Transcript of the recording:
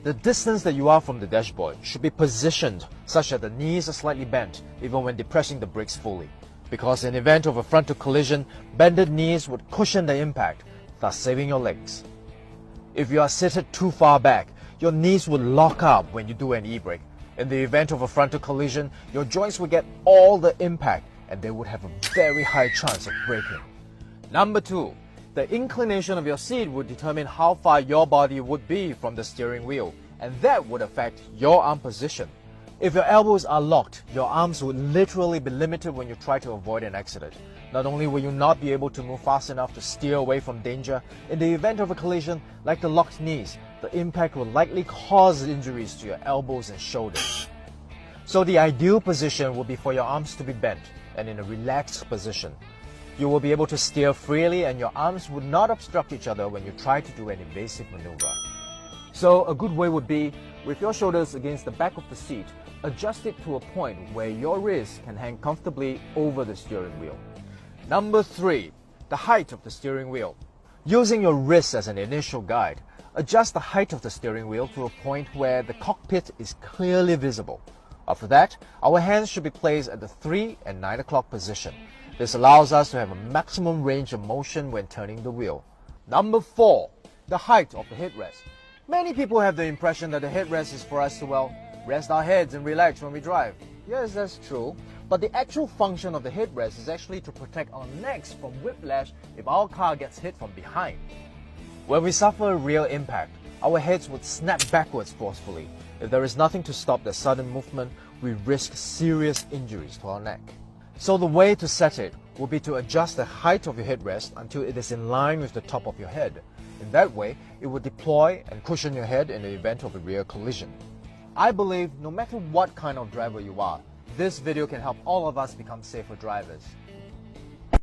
The distance that you are from the dashboard should be positioned such that the knees are slightly bent even when depressing the brakes fully, because in event of a frontal collision, bended knees would cushion the impact, thus saving your legs. If you are seated too far back, your knees would lock up when you do an e-brake. In the event of a frontal collision, your joints will get all the impact and they would have a very high chance of breaking. Number 2. The inclination of your seat would determine how far your body would be from the steering wheel, and that would affect your arm position. If your elbows are locked, your arms would literally be limited when you try to avoid an accident. Not only will you not be able to move fast enough to steer away from danger, in the event of a collision, like the locked knees, the impact will likely cause injuries to your elbows and shoulders. So the ideal position will be for your arms to be bent and in a relaxed position. You will be able to steer freely and your arms would not obstruct each other when you try to do an evasive maneuver. So a good way would be, with your shoulders against the back of the seat, adjust it to a point where your wrists can hang comfortably over the steering wheel. Number 3. The height of the steering wheel. Using your wrists as an initial guide, adjust the height of the steering wheel to a point where the cockpit is clearly visible. After that, our hands should be placed at the 3 and 9 o'clock position. This allows us to have a maximum range of motion when turning the wheel. Number 4. The height of the headrest. Many people have the impression that the headrest is for us to, well, rest our heads and relax when we drive. Yes, that's true. But the actual function of the headrest is actually to protect our necks from whiplash if our car gets hit from behind. When we suffer a real impact, our heads would snap backwards forcefully. If there is nothing to stop the sudden movement, we risk serious injuries to our neck. So the way to set it will be to adjust the height of your headrest until it is in line with the top of your head. In that way, it will deploy and cushion your head in the event of a rear collision. I believe no matter what kind of driver you are, this video can help all of us become safer drivers.